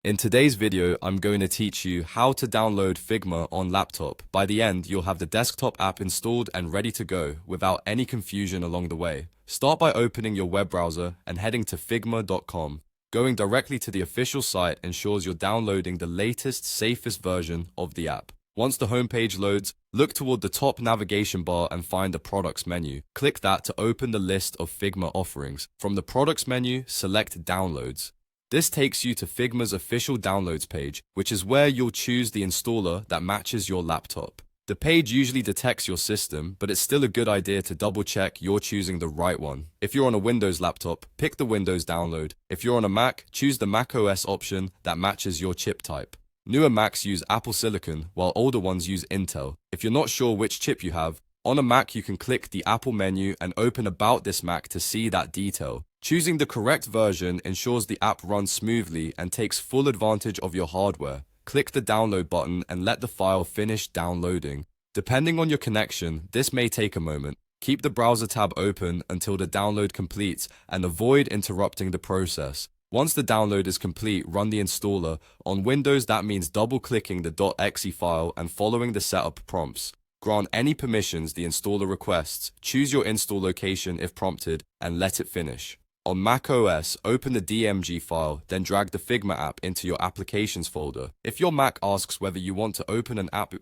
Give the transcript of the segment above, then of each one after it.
In today's video, I'm going to teach you how to download Figma on laptop. By the end, you'll have the desktop app installed and ready to go without any confusion along the way. Start by opening your web browser and heading to figma.com. Going directly to the official site ensures you're downloading the latest, safest version of the app. Once the homepage loads, look toward the top navigation bar and find the Products menu. Click that to open the list of Figma offerings. From the Products menu, select Downloads. This takes you to Figma's official downloads page, which is where you'll choose the installer that matches your laptop. The page usually detects your system, but it's still a good idea to double check you're choosing the right one. If you're on a Windows laptop, pick the Windows download. If you're on a Mac, choose the macOS option that matches your chip type. Newer Macs use Apple Silicon, while older ones use Intel. If you're not sure which chip you have, on a Mac you can click the Apple menu and open About this Mac to see that detail. Choosing the correct version ensures the app runs smoothly and takes full advantage of your hardware. Click the download button and let the file finish downloading. Depending on your connection, this may take a moment. Keep the browser tab open until the download completes and avoid interrupting the process. Once the download is complete, run the installer. On Windows, that means double-clicking the .exe file and following the setup prompts. Grant any permissions the installer requests, choose your install location if prompted, and let it finish. On macOS, open the DMG file, then drag the Figma app into your Applications folder. If your Mac asks whether you want to open an app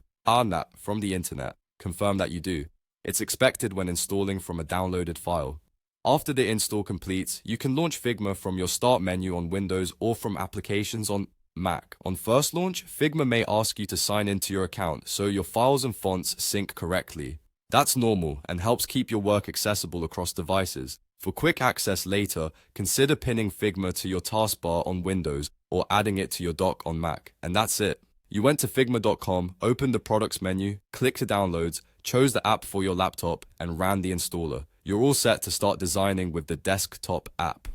from the internet, confirm that you do. It's expected when installing from a downloaded file. After the install completes, you can launch Figma from your Start menu on Windows or from Applications on Mac. On first launch, Figma may ask you to sign into your account so your files and fonts sync correctly. That's normal and helps keep your work accessible across devices. For quick access later, consider pinning Figma to your taskbar on Windows or adding it to your dock on Mac. And that's it. You went to figma.com, opened the Products menu, clicked to Downloads, chose the app for your laptop, and ran the installer. You're all set to start designing with the desktop app.